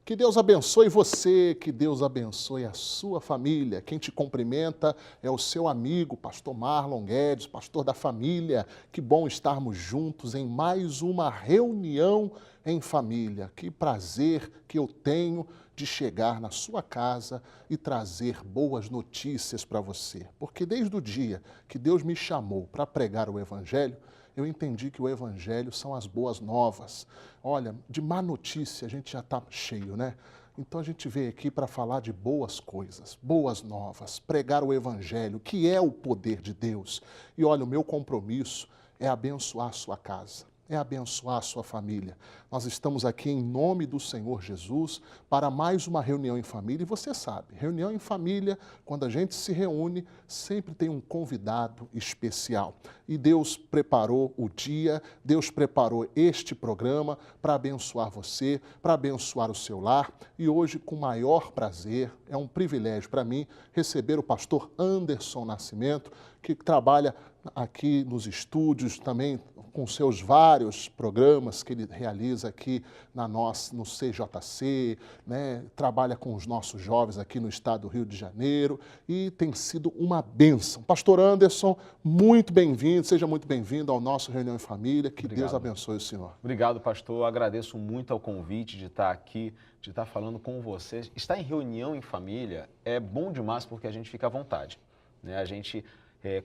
Que Deus abençoe você, que Deus abençoe a sua família. Quem te cumprimenta é o seu amigo, pastor Marlon Guedes, pastor da família. Que bom estarmos juntos em mais uma reunião em família. Que prazer que eu tenho de chegar na sua casa e trazer boas notícias para você. Porque desde o dia que Deus me chamou para pregar o Evangelho, eu entendi que o Evangelho são as boas novas. Olha, de má notícia a gente já está cheio, né? Então a gente veio aqui para falar de boas coisas, boas novas, pregar o Evangelho, que é o poder de Deus. E olha, o meu compromisso é abençoar a sua casa, é abençoar a sua família. Nós estamos aqui em nome do Senhor Jesus para mais uma reunião em família. E você sabe, reunião em família, quando a gente se reúne, sempre tem um convidado especial. E Deus preparou o dia, Deus preparou este programa para abençoar você, para abençoar o seu lar. E hoje, com maior prazer, é um privilégio para mim receber o pastor Anderson Nascimento, que trabalha aqui nos estúdios também com seus vários programas que ele realiza aqui no CJC, né? Trabalha com os nossos jovens aqui no estado do Rio de Janeiro e tem sido uma bênção. Pastor Anderson, muito bem-vindo, seja muito bem-vindo ao nosso Reunião em Família, que Obrigado. Deus abençoe o senhor. Obrigado, pastor. Agradeço muito ao convite de estar aqui, de estar falando com vocês. Estar em reunião em família é bom demais porque a gente fica à vontade, né? A gente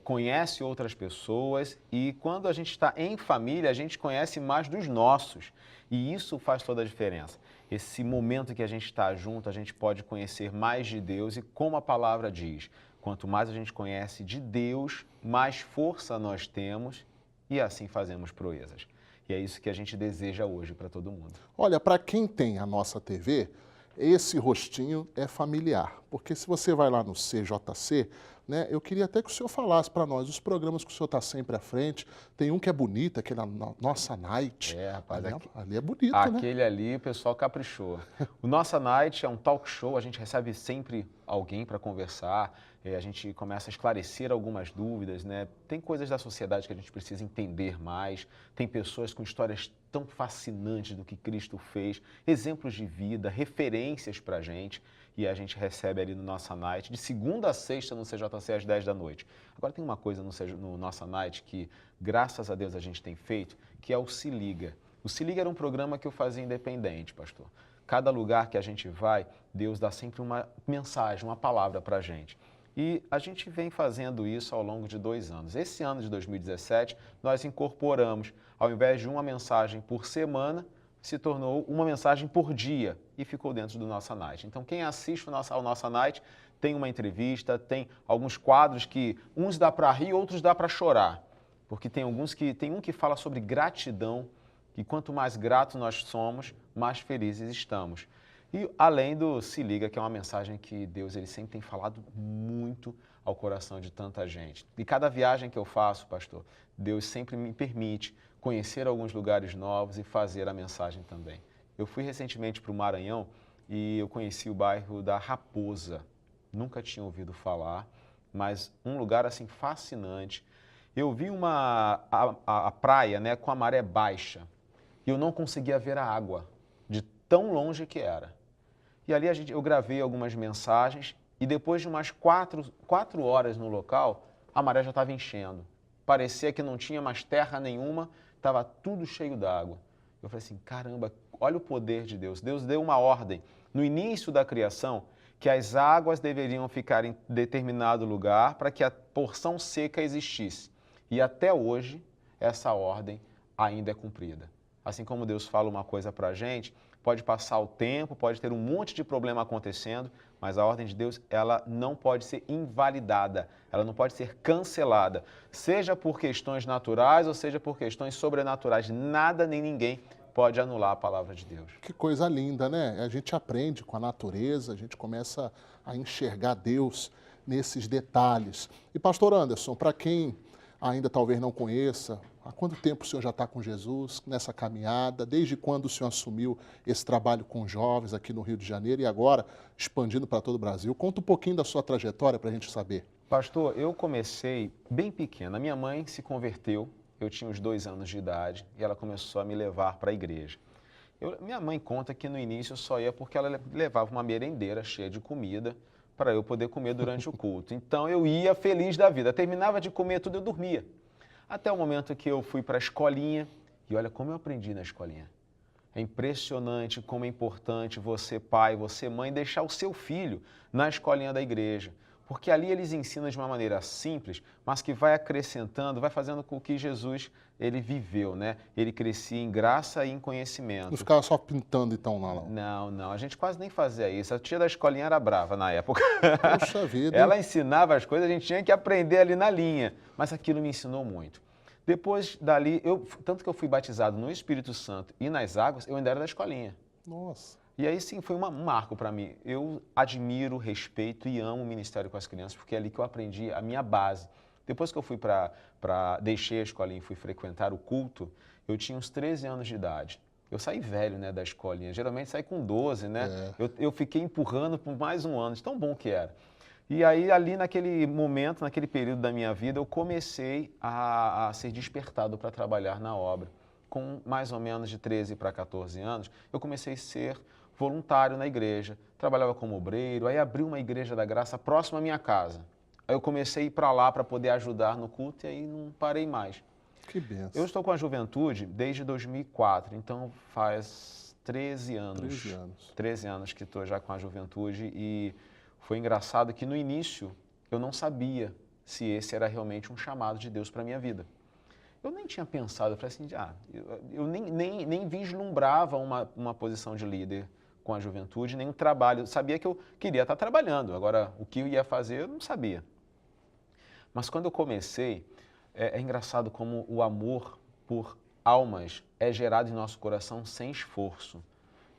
conhece outras pessoas e quando a gente está em família, a gente conhece mais dos nossos e isso faz toda a diferença. Esse momento que a gente está junto, a gente pode conhecer mais de Deus e como a palavra diz, quanto mais a gente conhece de Deus, mais força nós temos e assim fazemos proezas. E é isso que a gente deseja hoje para todo mundo. Olha, para quem tem a nossa TV, esse rostinho é familiar, porque se você vai lá no CJC, né, eu queria até que o senhor falasse para nós os programas que o senhor está sempre à frente. Tem um que é bonito, aquele Nossa Night. Rapaz, ali é bonito, né? aquele ali o pessoal caprichou. O Nossa Night é um talk show, a gente recebe sempre alguém para conversar, a gente começa a esclarecer algumas dúvidas, né? Tem coisas da sociedade que a gente precisa entender mais, tem pessoas com histórias tão fascinantes do que Cristo fez, exemplos de vida, referências para a gente, e a gente recebe ali no Nossa Night, de segunda a sexta no CJC às 10 da noite. Agora tem uma coisa no Nossa Night que, graças a Deus, a gente tem feito, que é o Se Liga. O Se Liga era um programa que eu fazia independente, pastor. Cada lugar que a gente vai, Deus dá sempre uma mensagem, uma palavra para a gente. E a gente vem fazendo isso ao longo de 2 anos. Esse ano de 2017, nós incorporamos, ao invés de uma mensagem por semana, se tornou uma mensagem por dia e ficou dentro do Nossa Night. Então, quem assiste ao Nossa Night tem uma entrevista, tem alguns quadros que uns dá para rir, outros dá para chorar. Porque tem um que fala sobre gratidão, que quanto mais gratos nós somos, mais felizes estamos. E além do Se Liga, que é uma mensagem que Deus ele sempre tem falado muito ao coração de tanta gente. E cada viagem que eu faço, pastor, Deus sempre me permite conhecer alguns lugares novos e fazer a mensagem também. Eu fui recentemente para o Maranhão e eu conheci o bairro da Raposa. Nunca tinha ouvido falar, mas um lugar assim fascinante. Eu vi a praia, né, com a maré baixa e eu não conseguia ver a água de tão longe que era. E ali eu gravei algumas mensagens e depois de umas 4 horas no local, a maré já estava enchendo. Parecia que não tinha mais terra nenhuma, estava tudo cheio d'água. Eu falei assim, caramba, olha o poder de Deus. Deus deu uma ordem no início da criação que as águas deveriam ficar em determinado lugar para que a porção seca existisse. E até hoje, essa ordem ainda é cumprida. Assim como Deus fala uma coisa para a gente, pode passar o tempo, pode ter um monte de problema acontecendo, mas a ordem de Deus, ela não pode ser invalidada, ela não pode ser cancelada, seja por questões naturais ou seja por questões sobrenaturais. Nada nem ninguém pode anular a palavra de Deus. Que coisa linda, né? A gente aprende com a natureza, a gente começa a enxergar Deus nesses detalhes. E pastor Anderson, para quem ainda talvez não conheça, há quanto tempo o senhor já está com Jesus nessa caminhada? Desde quando o senhor assumiu esse trabalho com jovens aqui no Rio de Janeiro e agora expandindo para todo o Brasil? Conta um pouquinho da sua trajetória para a gente saber. Pastor, eu comecei bem pequena. Minha mãe se converteu, eu tinha uns 2 anos de idade e ela começou a me levar para a igreja. Minha mãe conta que no início eu só ia porque ela levava uma merendeira cheia de comida para eu poder comer durante o culto. Então eu ia feliz da vida. Terminava de comer tudo, eu dormia. Até o momento que eu fui para a escolinha, e olha como eu aprendi na escolinha. É impressionante como é importante você, pai, você, mãe, deixar o seu filho na escolinha da igreja. Porque ali eles ensinam de uma maneira simples, mas que vai acrescentando, vai fazendo com que Jesus, ele viveu, né? Ele crescia em graça e em conhecimento. Não ficava só pintando então lá, não. Não, a gente quase nem fazia isso. A tia da escolinha era brava na época. Poxa vida. Ela ensinava as coisas, a gente tinha que aprender ali na linha. Mas aquilo me ensinou muito. Depois dali, tanto que eu fui batizado no Espírito Santo e nas águas, eu ainda era da escolinha. Nossa. E aí sim, foi um marco para mim. Eu admiro, respeito e amo o ministério com as crianças, porque é ali que eu aprendi a minha base. Depois que eu fui deixei a escolinha e fui frequentar o culto, eu tinha uns 13 anos de idade. Eu saí velho, né, da escolinha. Geralmente saí com 12, né? Eu fiquei empurrando por mais um ano, de tão bom que era. E aí, ali naquele momento, naquele período da minha vida, eu comecei a ser despertado para trabalhar na obra. Com mais ou menos de 13 para 14 anos, eu comecei a ser voluntário na igreja. Trabalhava como obreiro, aí abri uma igreja da graça próxima à minha casa. Aí eu comecei a ir para lá para poder ajudar no culto e aí não parei mais. Que benção. Eu estou com a juventude desde 2004, então faz 13 anos. 13 anos. 13 anos que estou já com a juventude e foi engraçado que no início eu não sabia se esse era realmente um chamado de Deus para a minha vida. Eu nem tinha pensado, eu falei assim, eu nem vislumbrava uma posição de líder com a juventude, nem um trabalho. Eu sabia que eu queria estar trabalhando, agora o que eu ia fazer eu não sabia. Mas quando eu comecei, é engraçado como o amor por almas é gerado em nosso coração sem esforço,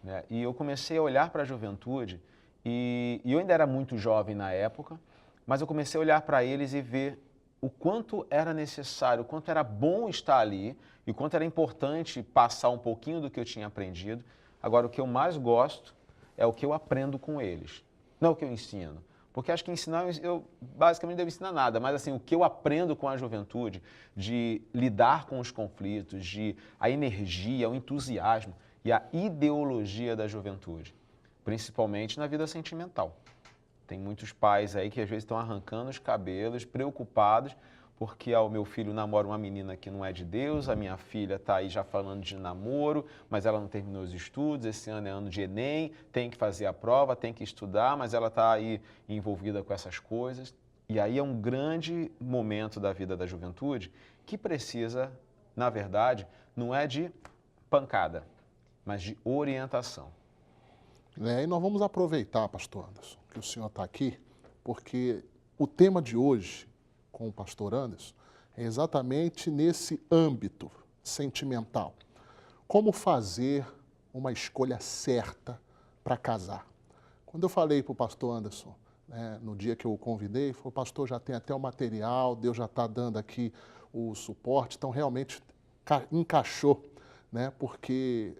né? E eu comecei a olhar para a juventude e eu ainda era muito jovem na época, mas eu comecei a olhar para eles e ver o quanto era necessário, o quanto era bom estar ali e o quanto era importante passar um pouquinho do que eu tinha aprendido. Agora, o que eu mais gosto é o que eu aprendo com eles, não o que eu ensino. Porque acho que ensinar, eu basicamente não devo ensinar nada, mas assim, o que eu aprendo com a juventude, de lidar com os conflitos, a energia, o entusiasmo e a ideologia da juventude, principalmente na vida sentimental. Tem muitos pais aí que às vezes estão arrancando os cabelos, preocupados, porque o meu filho namora uma menina que não é de Deus, a minha filha está aí já falando de namoro, mas ela não terminou os estudos, esse ano é ano de Enem, tem que fazer a prova, tem que estudar, mas ela está aí envolvida com essas coisas. E aí é um grande momento da vida da juventude que precisa, na verdade, não é de pancada, mas de orientação. E nós vamos aproveitar, pastor Anderson, que o senhor está aqui, porque o tema de hoje com o pastor Anderson é exatamente nesse âmbito sentimental. Como fazer uma escolha certa para casar? Quando eu falei para o pastor Anderson, né, no dia que eu o convidei, ele falou, pastor, já tem até o material, Deus já está dando aqui o suporte, então realmente encaixou, né, porque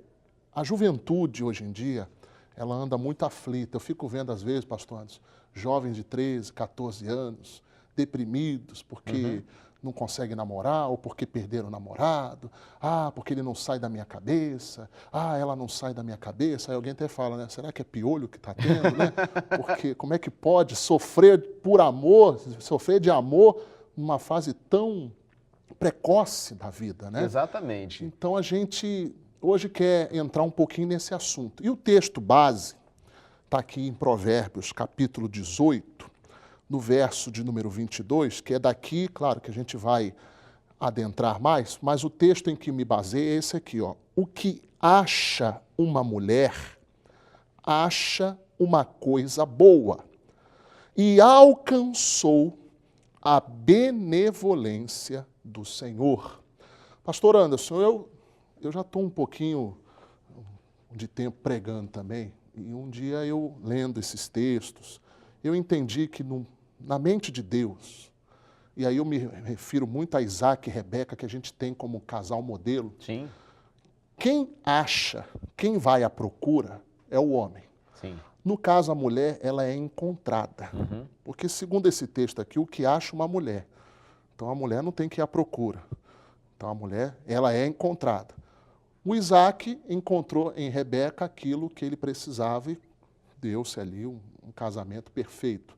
a juventude hoje em dia, ela anda muito aflita. Eu fico vendo às vezes, pastor Anderson, jovens de 13, 14 anos, deprimidos porque não conseguem namorar ou porque perderam o namorado. Porque ele não sai da minha cabeça. Ela não sai da minha cabeça. Aí alguém até fala, né? Será que é piolho que está tendo, né? Porque como é que pode sofrer por amor, sofrer de amor numa fase tão precoce da vida, né? Exatamente. Então a gente hoje quer entrar um pouquinho nesse assunto. E o texto base está aqui em Provérbios, capítulo 18, no verso de número 22, que é daqui, claro que a gente vai adentrar mais, mas o texto em que me baseio é esse aqui, ó. O que acha uma mulher, acha uma coisa boa, e alcançou a benevolência do Senhor. Pastor Anderson, eu já estou um pouquinho de tempo pregando também, e um dia eu lendo esses textos, eu entendi que na mente de Deus, e aí eu me refiro muito a Isaac e Rebeca, que a gente tem como casal modelo. Sim. Quem acha, quem vai à procura é o homem. Sim. No caso, a mulher, ela é encontrada. Porque segundo esse texto aqui, o que acha uma mulher. Então a mulher não tem que ir à procura. Então a mulher, ela é encontrada. O Isaac encontrou em Rebeca aquilo que ele precisava e deu-se ali um casamento perfeito,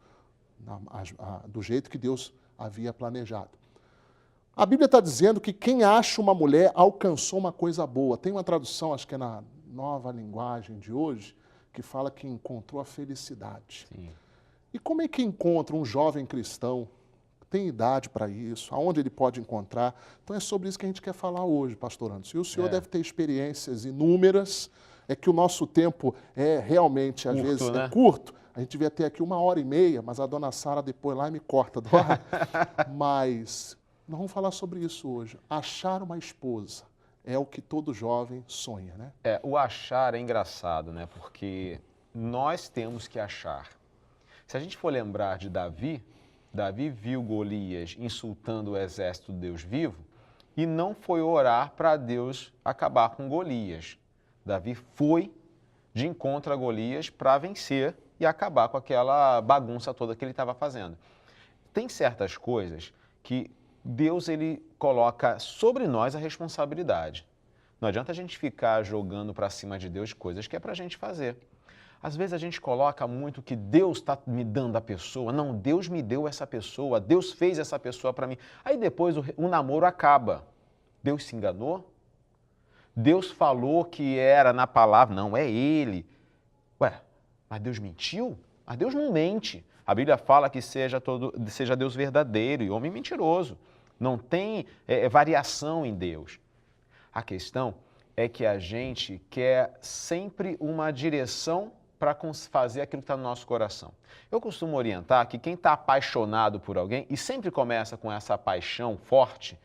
do jeito que Deus havia planejado. A Bíblia está dizendo que quem acha uma mulher alcançou uma coisa boa. Tem uma tradução, acho que é na Nova Linguagem de hoje, que fala que encontrou a felicidade. Sim. E como é que encontra um jovem cristão? Tem idade para isso? Aonde ele pode encontrar? Então é sobre isso que a gente quer falar hoje, pastor Anderson. E o senhor deve ter experiências inúmeras. É que o nosso tempo é realmente, às vezes, né? é curto. A gente devia ter aqui 1h30, mas a dona Sara depois lá me corta do ar. Mas nós vamos falar sobre isso hoje. Achar uma esposa é o que todo jovem sonha, né? O achar é engraçado, né? Porque nós temos que achar. Se a gente for lembrar de Davi, Davi viu Golias insultando o exército do Deus vivo e não foi orar para Deus acabar com Golias. Davi foi de encontro a Golias para vencer e acabar com aquela bagunça toda que ele estava fazendo. Tem certas coisas que Deus ele coloca sobre nós a responsabilidade. Não adianta a gente ficar jogando para cima de Deus coisas que é para a gente fazer. Às vezes a gente coloca muito que Deus está me dando a pessoa. Não, Deus me deu essa pessoa, Deus fez essa pessoa para mim. Aí depois o namoro acaba. Deus se enganou? Deus falou que era na palavra. Não, é Ele. Ué, mas Deus mentiu? Mas Deus não mente. A Bíblia fala que seja Deus verdadeiro e homem mentiroso. Não tem variação em Deus. A questão é que a gente quer sempre uma direção para fazer aquilo que está no nosso coração. Eu costumo orientar que quem está apaixonado por alguém, e sempre começa com essa paixão forte,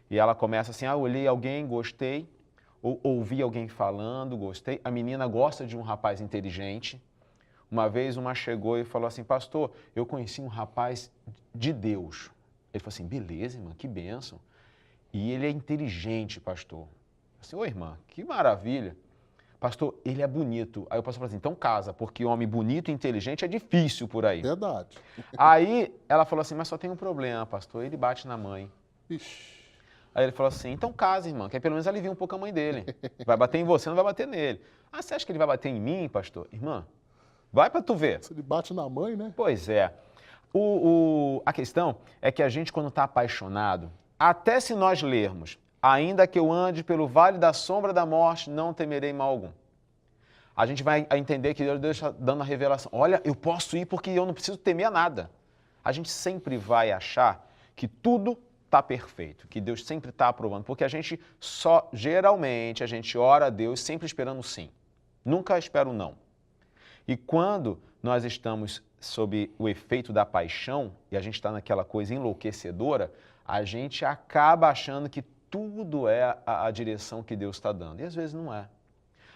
e ela começa assim, olhei alguém, gostei, ou ouvi alguém falando, gostei, a menina gosta de um rapaz inteligente. Uma vez uma chegou e falou assim, pastor, eu conheci um rapaz de Deus. Ele falou assim, beleza, irmã, que bênção. E ele é inteligente, pastor. Assim, ô irmã, que maravilha. Pastor, ele é bonito. Aí o pastor falou assim, então casa, porque homem bonito e inteligente é difícil por aí. Verdade. Aí ela falou assim, mas só tem um problema, pastor, ele bate na mãe. Ixi. Aí ele falou assim, então casa, irmã, que aí pelo menos alivia um pouco a mãe dele. Vai bater em você, não vai bater nele. Ah, você acha que ele vai bater em mim, pastor? Irmã, vai para tu ver. Se ele bate na mãe, né? Pois é. A questão é que a gente, quando está apaixonado, até se nós lermos, ainda que eu ande pelo vale da sombra da morte, não temerei mal algum. A gente vai entender que Deus está dando a revelação. Olha, eu posso ir porque eu não preciso temer a nada. A gente sempre vai achar que tudo está perfeito, que Deus sempre está aprovando, porque a gente geralmente, a gente ora a Deus sempre esperando sim. Nunca espera o não. E quando nós estamos sob o efeito da paixão, e a gente está naquela coisa enlouquecedora, a gente acaba achando que tudo é a direção que Deus está dando. E às vezes não é.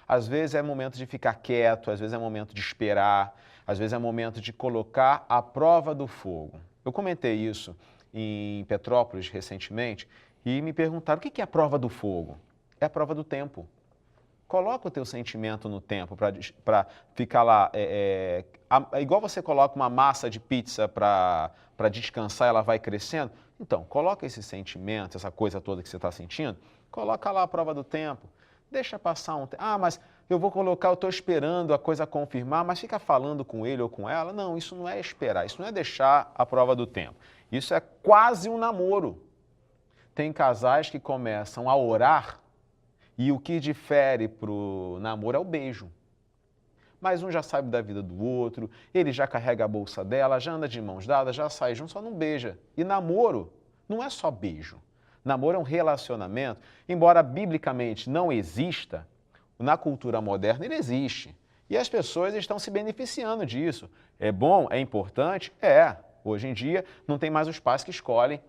Às vezes é momento de ficar quieto, às vezes é momento de esperar, às vezes é momento de colocar a prova do fogo. Eu comentei isso em Petrópolis recentemente e me perguntaram o que é a prova do fogo? É a prova do tempo. Coloca o teu sentimento no tempo para ficar lá. Igual você coloca uma massa de pizza para descansar, ela vai crescendo. Então, coloca esse sentimento, essa coisa toda que você está sentindo, coloca lá a prova do tempo. Deixa passar um tempo. Ah, mas eu vou colocar, eu estou esperando a coisa confirmar, mas fica falando com ele ou com ela. Não, isso não é esperar, isso não é deixar a prova do tempo. Isso é quase um namoro. Tem casais que começam a orar e o que difere para o namoro é o beijo. Mas um já sabe da vida do outro, ele já carrega a bolsa dela, já anda de mãos dadas, já sai junto, só não beija. E namoro não é só beijo. Namoro é um relacionamento, embora biblicamente não exista, na cultura moderna ele existe. E as pessoas estão se beneficiando disso. É bom? É importante? É. Hoje em dia não tem mais os pais que escolhem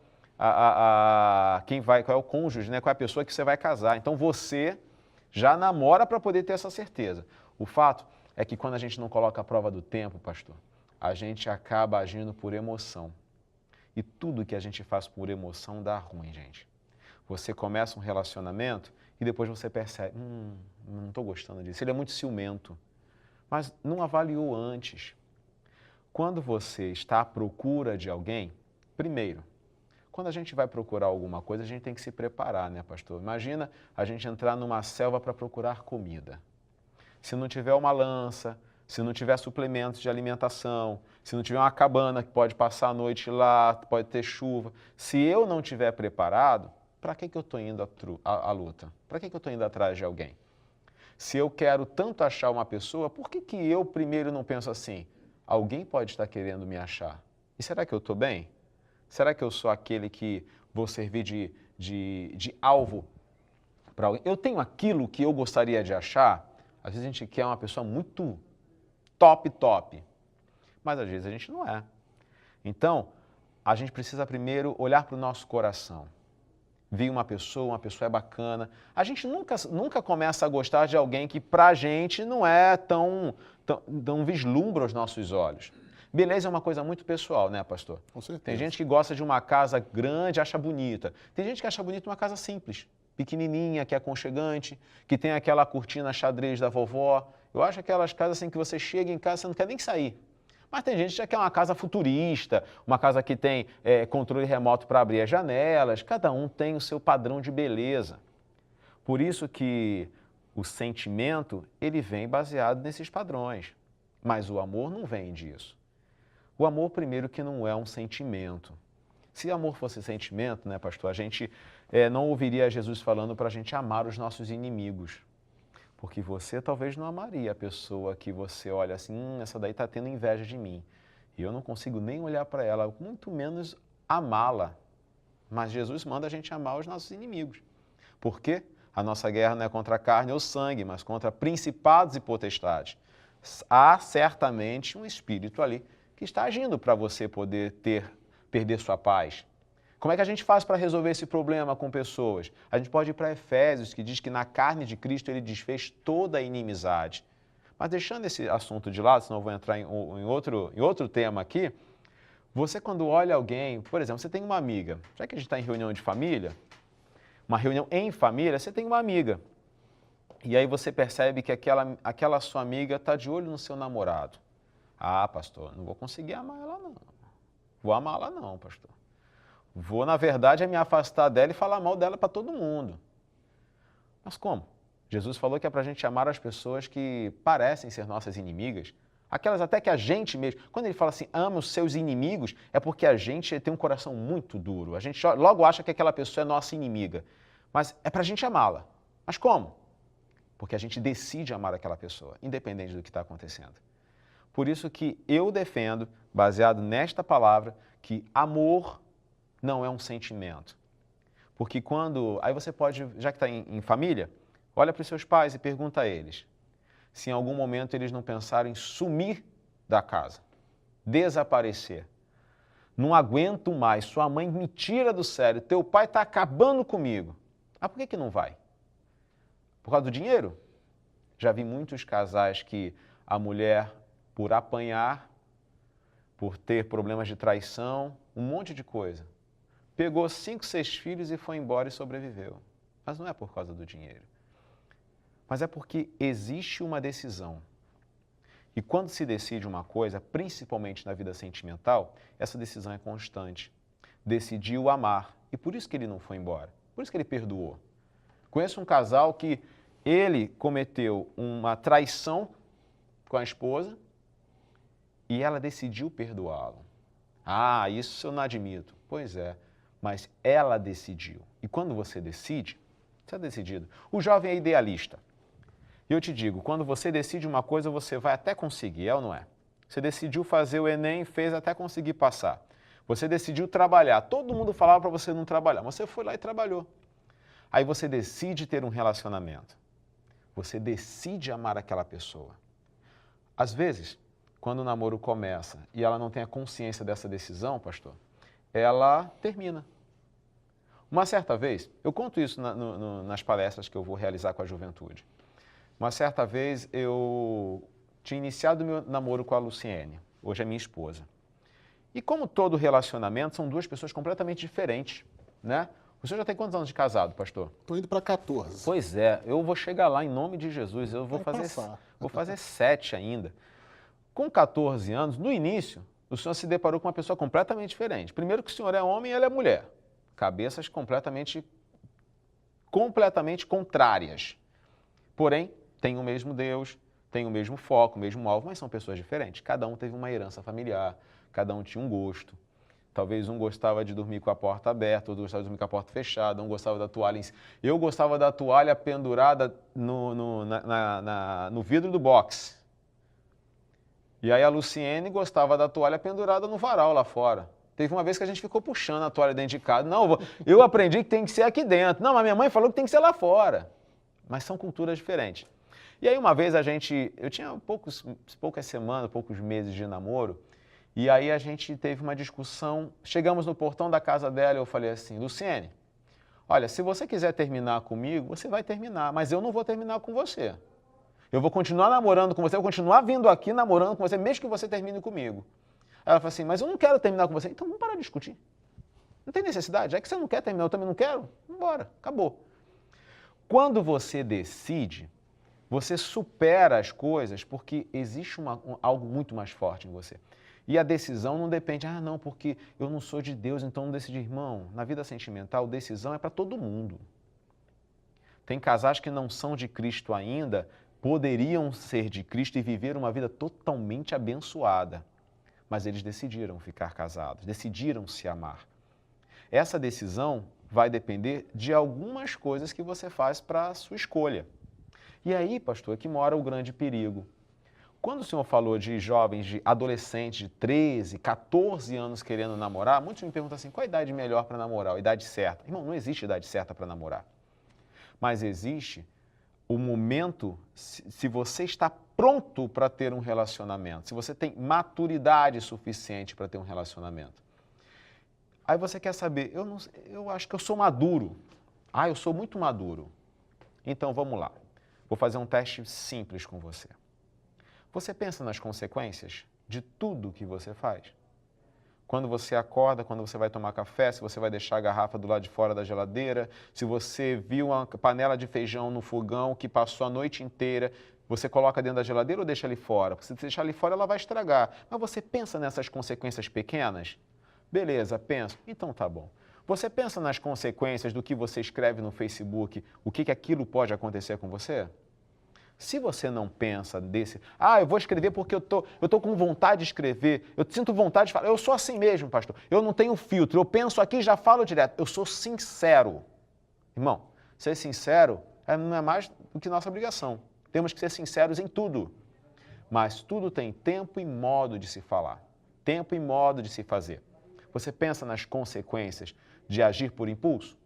quem vai, qual é o cônjuge, né? Qual é a pessoa que você vai casar. Então você já namora para poder ter essa certeza. O fato é que quando a gente não coloca a prova do tempo, pastor, a gente acaba agindo por emoção. E tudo que a gente faz por emoção dá ruim, gente. Você começa um relacionamento e depois você percebe, não estou gostando disso. Ele é muito ciumento, mas não avaliou antes. Quando você está à procura de alguém, primeiro, Quando a gente vai procurar alguma coisa, a gente tem que se preparar, né, pastor? Imagina a gente entrar numa selva para procurar comida. Se não tiver uma lança, se não tiver suplementos de alimentação, se não tiver uma cabana que pode passar a noite lá, pode ter chuva, se eu não tiver preparado, para que eu estou indo à luta? Para que eu estou indo atrás de alguém? Se eu quero tanto achar uma pessoa, por que eu primeiro não penso assim? Alguém pode estar querendo me achar. E será que eu estou bem? Será que eu sou aquele que vou servir de alvo para alguém? Eu tenho aquilo que eu gostaria de achar? Às vezes a gente quer uma pessoa muito top, mas às vezes a gente não é. Então, a gente precisa primeiro olhar para o nosso coração. Vi uma pessoa é bacana. A gente nunca começa a gostar de alguém que pra gente não é tão vislumbra aos nossos olhos. Beleza é uma coisa muito pessoal, né, pastor? Com certeza. Tem gente que gosta de uma casa grande, acha bonita. Tem gente que acha bonita uma casa simples, pequenininha, que é aconchegante, que tem aquela cortina xadrez da vovó. Eu acho aquelas casas assim que você chega em casa e você não quer nem sair. Mas tem gente que já quer uma casa futurista, uma casa que tem controle remoto para abrir as janelas. Cada um tem o seu padrão de beleza. Por isso que o sentimento, ele vem baseado nesses padrões. Mas o amor não vem disso. O amor, primeiro, que não é um sentimento. Se amor fosse sentimento, né, pastor, a gente não ouviria Jesus falando para a gente amar os nossos inimigos. Porque você talvez não amaria a pessoa que você olha assim, essa daí está tendo inveja de mim. E eu não consigo nem olhar para ela, muito menos amá-la. Mas Jesus manda a gente amar os nossos inimigos. Por quê? A nossa guerra não é contra a carne ou sangue, mas contra principados e potestades. Há certamente um espírito ali que está agindo para você poder perder sua paz. Como é que a gente faz para resolver esse problema com pessoas? A gente pode ir para Efésios, que diz que na carne de Cristo ele desfez toda a inimizade. Mas deixando esse assunto de lado, senão eu vou entrar em outro tema aqui, você quando olha alguém, por exemplo, você tem uma amiga, já que a gente está em reunião de família, uma reunião em família, você tem uma amiga. E aí você percebe que aquela sua amiga está de olho no seu namorado. Ah, pastor, não vou conseguir amar ela não. Vou amá-la não, pastor. Vou, na verdade, me afastar dela e falar mal dela para todo mundo. Mas como? Jesus falou que é para a gente amar as pessoas que parecem ser nossas inimigas, aquelas até que a gente mesmo... Quando ele fala assim, ama os seus inimigos, é porque a gente tem um coração muito duro. A gente logo acha que aquela pessoa é nossa inimiga. Mas é para a gente amá-la. Mas como? Porque a gente decide amar aquela pessoa, independente do que está acontecendo. Por isso que eu defendo, baseado nesta palavra, que amor não é um sentimento. Porque quando... Aí você pode, já que está em família, olha para os seus pais e pergunta a eles se em algum momento eles não pensaram em sumir da casa, desaparecer. Não aguento mais, sua mãe me tira do sério, teu pai está acabando comigo. Ah, por que não vai? Por causa do dinheiro? Já vi muitos casais que a mulher, por apanhar, por ter problemas de traição, um monte de coisa, pegou 5, 6 filhos e foi embora e sobreviveu. Mas não é por causa do dinheiro. Mas é porque existe uma decisão. E quando se decide uma coisa, principalmente na vida sentimental, essa decisão é constante. Decidiu amar. E por isso que ele não foi embora. Por isso que ele perdoou. Conheço um casal que ele cometeu uma traição com a esposa e ela decidiu perdoá-lo. Ah, isso eu não admito. Pois é, mas ela decidiu. E quando você decide, você é decidido. O jovem é idealista. E eu te digo, quando você decide uma coisa, você vai até conseguir, é ou não é? Você decidiu fazer o Enem, fez até conseguir passar. Você decidiu trabalhar. Todo mundo falava para você não trabalhar, mas você foi lá e trabalhou. Aí você decide ter um relacionamento. Você decide amar aquela pessoa. Às vezes, quando o namoro começa e ela não tem a consciência dessa decisão, pastor, ela termina. Uma certa vez, eu conto isso nas palestras que eu vou realizar com a juventude. Uma certa vez eu tinha iniciado meu namoro com a Luciene, hoje é minha esposa. E como todo relacionamento, são duas pessoas completamente diferentes, né? O senhor já tem quantos anos de casado, pastor? Estou indo para 14. Pois é, eu vou chegar lá em nome de Jesus, eu vou fazer 7 ainda. Com 14 anos, no início, o senhor se deparou com uma pessoa completamente diferente. Primeiro que o senhor é homem e ela é mulher. cabeças completamente contrárias. Porém, tem o mesmo Deus, tem o mesmo foco, o mesmo alvo, mas são pessoas diferentes. Cada um teve uma herança familiar, cada um tinha um gosto. Talvez um gostava de dormir com a porta aberta, outro gostava de dormir com a porta fechada, um gostava da toalha em cima. Eu gostava da toalha pendurada no vidro do box. E aí a Luciene gostava da toalha pendurada no varal lá fora. Teve uma vez que a gente ficou puxando a toalha dentro de casa. Não, eu aprendi que tem que ser aqui dentro. Não, mas minha mãe falou que tem que ser lá fora. Mas são culturas diferentes. E aí uma vez eu tinha poucas semanas, poucos meses de namoro, e aí a gente teve uma discussão, chegamos no portão da casa dela e eu falei assim, Luciene, olha, se você quiser terminar comigo, você vai terminar, mas eu não vou terminar com você. Eu vou continuar namorando com você, eu vou continuar vindo aqui namorando com você, mesmo que você termine comigo. Aí ela falou assim, mas eu não quero terminar com você, então vamos parar de discutir. Não tem necessidade, é que você não quer terminar, eu também não quero, vamos embora, acabou. Quando você decide, você supera as coisas porque existe algo muito mais forte em você. E a decisão não depende, não, porque eu não sou de Deus, então não decidi. Irmão, na vida sentimental, decisão é para todo mundo. Tem casais que não são de Cristo ainda, poderiam ser de Cristo e viver uma vida totalmente abençoada. Mas eles decidiram ficar casados, decidiram se amar. Essa decisão vai depender de algumas coisas que você faz para a sua escolha. E aí, pastor, é que mora o grande perigo. Quando o senhor falou de jovens, de adolescentes de 13, 14 anos querendo namorar, muitos me perguntam assim, qual a idade melhor para namorar, a idade certa? Irmão, não existe idade certa para namorar. Mas existe o momento, se você está pronto para ter um relacionamento, se você tem suficiente para ter um relacionamento. Aí você quer saber, eu acho que eu sou maduro. Eu sou muito maduro. Então, vamos lá. Vou fazer um teste simples com você. Você pensa nas consequências de tudo que você faz? Quando você acorda, quando você vai tomar café, se você vai deixar a garrafa do lado de fora da geladeira, se você viu uma panela de feijão no fogão que passou a noite inteira, você coloca dentro da geladeira ou deixa ali fora? Se você deixar ali fora, ela vai estragar. Mas você pensa nessas consequências pequenas? Beleza, penso. Então tá bom. Você pensa nas consequências do que você escreve no Facebook, o que aquilo pode acontecer com você? Se você não pensa eu vou escrever porque eu tô com vontade de escrever, eu sinto vontade de falar, eu sou assim mesmo, pastor, eu não tenho filtro, eu penso aqui e já falo direto, eu sou sincero. Irmão, ser sincero não é mais do que nossa obrigação. Temos que ser sinceros em tudo. Mas tudo tem tempo e modo de se falar, tempo e modo de se fazer. Você pensa nas consequências de agir por impulso?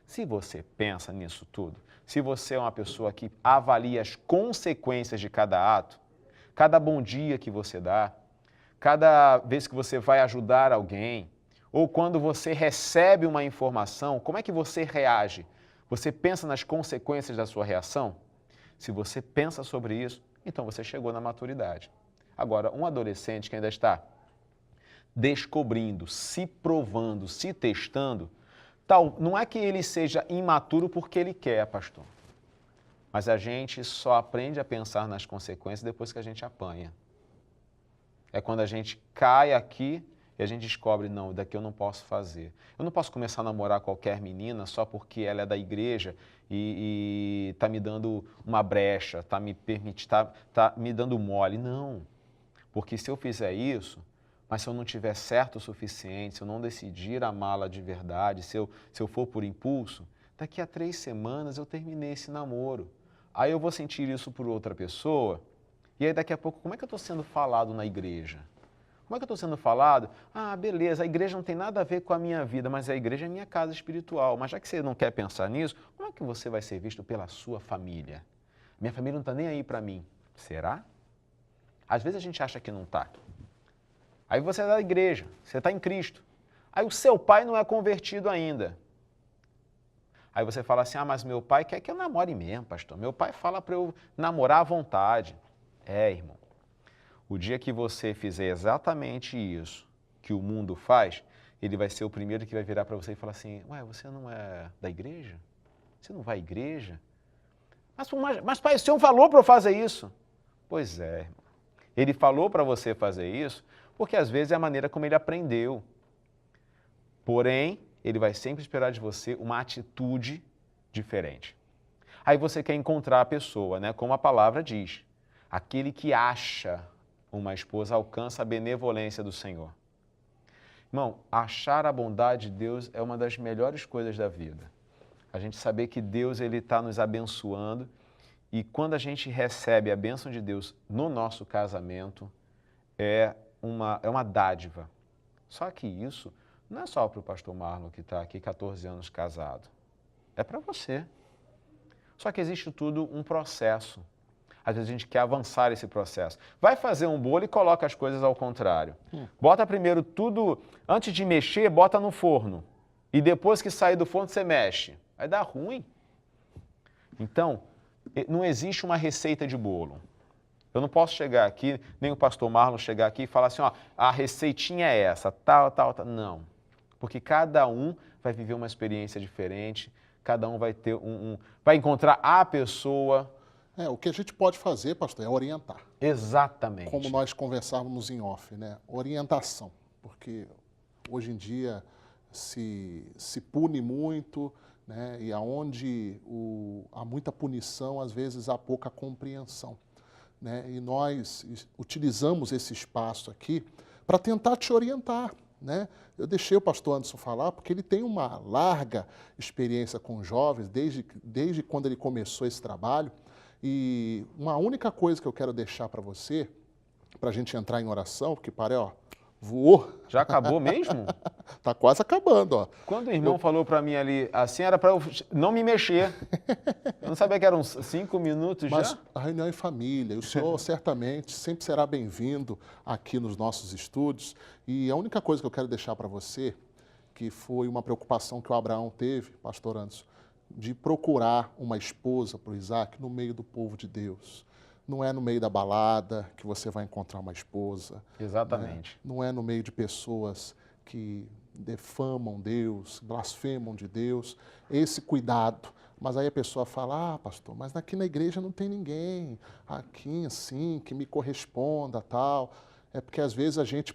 Se você pensa nisso tudo, se você é uma pessoa que avalia as consequências de cada ato, cada bom dia que você dá, cada vez que você vai ajudar alguém, ou quando você recebe uma informação, como é que você reage? Você pensa nas consequências da sua reação? Se você pensa sobre isso, então você chegou na maturidade. Agora, um adolescente que ainda está descobrindo, se provando, se testando, não é que ele seja imaturo porque ele quer, pastor. Mas a gente só aprende a pensar nas consequências depois que a gente apanha. É quando a gente cai aqui e a gente descobre, não, daqui eu não posso fazer. Eu não posso começar a namorar qualquer menina só porque ela é da igreja e está me dando uma brecha, está me dando mole. Não, porque se eu fizer isso, mas se eu não tiver certo o suficiente, se eu não decidir amá-la de verdade, se eu for por impulso, daqui a 3 semanas eu terminei esse namoro. Aí eu vou sentir isso por outra pessoa, e aí daqui a pouco, como é que eu estou sendo falado na igreja? Como é que eu estou sendo falado? Beleza, a igreja não tem nada a ver com a minha vida, mas a igreja é minha casa espiritual. Mas já que você não quer pensar nisso, como é que você vai ser visto pela sua família? Minha família não está nem aí para mim. Será? Às vezes a gente acha que não está. Aí você é da igreja, você está em Cristo. Aí o seu pai não é convertido ainda. Aí você fala assim, mas meu pai quer que eu namore mesmo, pastor. Meu pai fala para eu namorar à vontade. Irmão, o dia que você fizer exatamente isso que o mundo faz, ele vai ser o primeiro que vai virar para você e falar assim, você não é da igreja? Você não vai à igreja? Mas pai, o senhor falou para eu fazer isso. Pois é, irmão. Ele falou para você fazer isso porque às vezes é a maneira como ele aprendeu. Porém, ele vai sempre esperar de você uma atitude diferente. Aí você quer encontrar a pessoa, né? Como a palavra diz, aquele que acha uma esposa alcança a benevolência do Senhor. Irmão, achar a bondade de Deus é uma das melhores coisas da vida. A gente saber que Deus está nos abençoando e quando a gente recebe a bênção de Deus no nosso casamento, é uma dádiva. Só que isso não é só para o pastor Marlon que está aqui 14 anos casado. É para você. Só que existe tudo um processo. Às vezes a gente quer avançar esse processo. Vai fazer um bolo e coloca as coisas ao contrário. Bota primeiro tudo, antes de mexer, bota no forno. E depois que sair do forno, você mexe. Vai dar ruim. Então, não existe uma receita de bolo. Eu não posso chegar aqui, nem o pastor Marlon chegar aqui e falar assim, ó, a receitinha é essa, tal, tal, tal. Não. Porque cada um vai viver uma experiência diferente, cada um vai ter vai encontrar a pessoa. O que a gente pode fazer, pastor, é orientar. Exatamente. Como nós conversávamos em off, né? Orientação. Porque hoje em dia se pune muito, né? E aonde há muita punição, às vezes há pouca compreensão. Né? E nós utilizamos esse espaço aqui para tentar te orientar. Né? Eu deixei o pastor Anderson falar porque ele tem uma larga experiência com jovens, desde quando ele começou esse trabalho. E uma única coisa que eu quero deixar para você, para a gente entrar em oração, porque parece, ó, voou. Já acabou mesmo? Tá quase acabando, ó. Quando o irmão falou para mim ali, assim, era para eu não me mexer. Eu não sabia que eram 5 minutos Mas já. a reunião é em família, e o senhor certamente sempre será bem-vindo aqui nos nossos estúdios. E a única coisa que eu quero deixar para você, que foi uma preocupação que o Abraão teve, pastor Anderson, de procurar uma esposa para o Isaac no meio do povo de Deus. Não é no meio da balada que você vai encontrar uma esposa. Exatamente. Né? Não é no meio de pessoas que defamam Deus, blasfemam de Deus. Esse cuidado. Mas aí a pessoa fala, pastor, mas aqui na igreja não tem ninguém, aqui assim, que me corresponda, tal. É porque às vezes a gente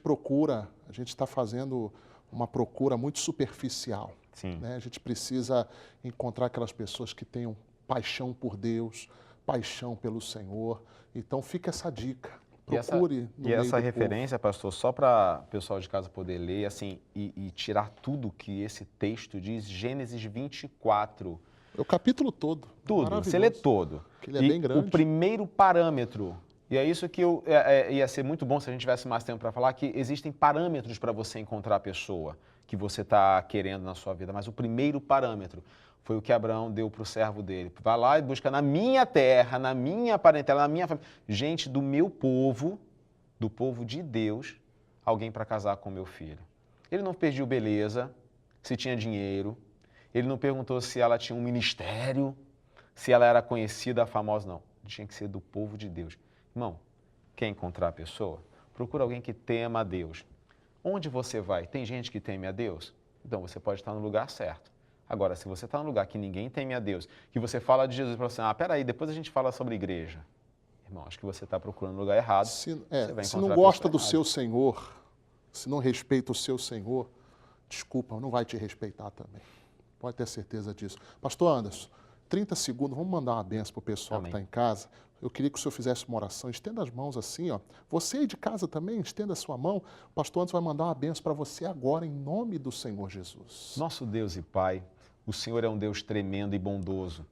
está fazendo uma procura muito superficial. Sim. Né? A gente precisa encontrar aquelas pessoas que tenham paixão por Deus, paixão pelo Senhor. Então fica essa dica. Procure no meio essa do referência, pastor, só para o pessoal de casa poder ler assim, e tirar tudo que esse texto diz, Gênesis 24. O capítulo todo. Tudo, você lê todo. Que ele é bem grande. O primeiro parâmetro, e é isso que ia ser muito bom se a gente tivesse mais tempo para falar, que existem parâmetros para você encontrar a pessoa que você está querendo na sua vida, mas o primeiro parâmetro foi o que Abraão deu para o servo dele. Vai lá e busca na minha terra, na minha parentela, na minha família, gente do meu povo, do povo de Deus, alguém para casar com meu filho. Ele não pediu beleza, se tinha dinheiro, ele não perguntou se ela tinha um ministério, se ela era conhecida, famosa, não. Tinha que ser do povo de Deus. Irmão, quer encontrar a pessoa? Procura alguém que tema a Deus. Onde você vai? Tem gente que teme a Deus? Então você pode estar no lugar certo. Agora, se você está num lugar que ninguém teme a Deus, que você fala de Jesus e fala assim, peraí, depois a gente fala sobre igreja. Irmão, acho que você está procurando o lugar errado. Se não gosta do seu Senhor, se não respeita o seu Senhor, desculpa, não vai te respeitar também. Pode ter certeza disso. Pastor Anderson, 30 segundos, vamos mandar uma benção para o pessoal que está em casa. Eu queria que o senhor fizesse uma oração, estenda as mãos assim, ó. Você aí de casa também, estenda a sua mão. O pastor Anderson vai mandar uma benção para você agora, em nome do Senhor Jesus. Nosso Deus e Pai, o Senhor é um Deus tremendo e bondoso.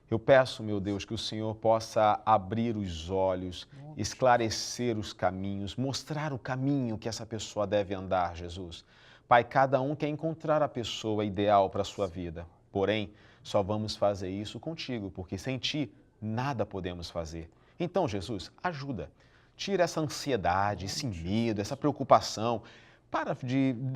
Eu peço, meu Deus, que o Senhor possa abrir os olhos, esclarecer os caminhos, mostrar o caminho que essa pessoa deve andar, Jesus. Pai, cada um quer encontrar a pessoa ideal para a sua vida. Porém, só vamos fazer isso contigo, porque sem Ti nada podemos fazer. Então, Jesus, ajuda. Tira essa ansiedade, esse medo, essa preocupação.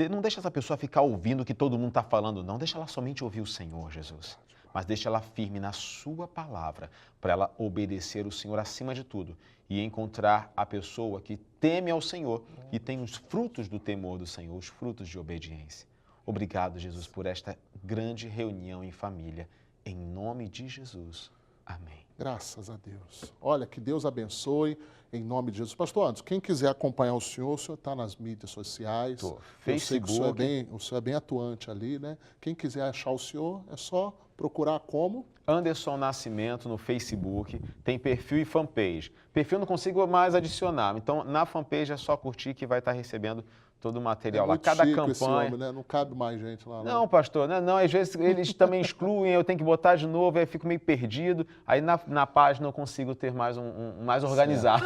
Não deixa essa pessoa ficar ouvindo o que todo mundo está falando, não. Deixa ela somente ouvir o Senhor, Jesus. Mas deixa ela firme na sua palavra, para ela obedecer o Senhor acima de tudo e encontrar a pessoa que teme ao Senhor e tem os frutos do temor do Senhor, os frutos de obediência. Obrigado, Jesus, por esta grande reunião em família. Em nome de Jesus. Amém. Graças a Deus. Olha, que Deus abençoe, em nome de Jesus. Pastor Anderson, quem quiser acompanhar o senhor está nas mídias sociais. Tô. Eu sei que Facebook. o senhor é bem atuante ali, né? Quem quiser achar o senhor, é só procurar como? Anderson Nascimento no Facebook, tem perfil e fanpage. Perfil eu não consigo mais adicionar, então na fanpage é só curtir que vai estar recebendo todo o material lá. Muito Cada chique campanha. esse homem, né? Não cabe mais gente lá. Não, pastor, não, às vezes eles também excluem, eu tenho que botar de novo, aí eu fico meio perdido, aí na página eu consigo ter mais mais organizado.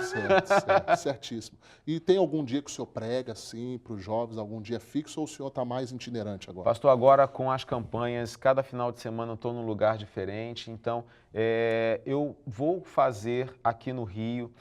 Certíssimo. E tem algum dia que o senhor prega, assim, para os jovens, algum dia fixo, ou o senhor está mais itinerante agora? Pastor, agora com as campanhas, cada final de semana eu estou num lugar diferente, então eu vou fazer aqui no Rio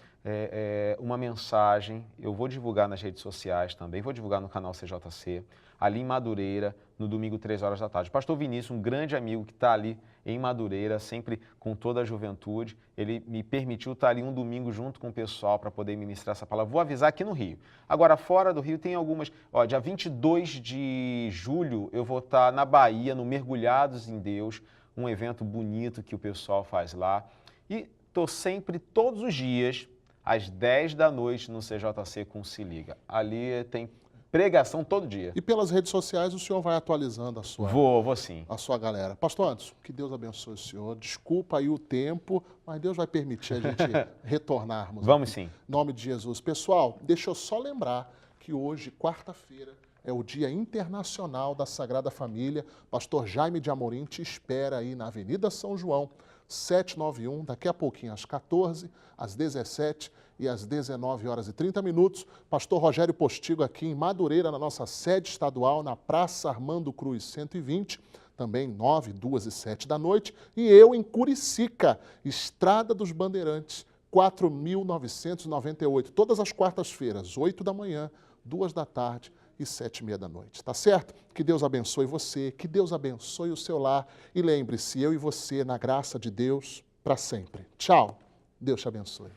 uma mensagem, eu vou divulgar nas redes sociais também, vou divulgar no canal CJC, ali em Madureira, no domingo, 3 horas da tarde. O pastor Vinícius, um grande amigo que está ali em Madureira, sempre com toda a juventude, ele me permitiu estar ali um domingo junto com o pessoal para poder ministrar essa palavra. Vou avisar aqui no Rio. Agora, fora do Rio, tem algumas... dia 22 de julho, eu vou estar na Bahia, no Mergulhados em Deus, um evento bonito que o pessoal faz lá. E estou sempre, todos os dias, às 10 da noite, no CJC com Se Liga. Ali tem pregação todo dia. E pelas redes sociais o senhor vai atualizando a sua... Vou sim. A sua galera. Pastor Anderson, que Deus abençoe o senhor. Desculpa aí o tempo, mas Deus vai permitir a gente retornarmos. Vamos aqui. sim. Em nome de Jesus. Pessoal, deixa eu só lembrar que hoje, quarta-feira, é o Dia Internacional da Sagrada Família. Pastor Jaime de Amorim te espera aí na Avenida São João, 791, daqui a pouquinho, às 14, às 17 e às 19 horas e 30 minutos. Pastor Rogério Postigo aqui em Madureira, na nossa sede estadual, na Praça Armando Cruz 120, também 9, 2 e 7 da noite. E eu em Curicica, Estrada dos Bandeirantes, 4.998, todas as quartas-feiras, 8 da manhã, 2 da tarde e 7h30 da noite, tá certo? Que Deus abençoe você, que Deus abençoe o seu lar e lembre-se, eu e você, na graça de Deus, para sempre. Tchau, Deus te abençoe.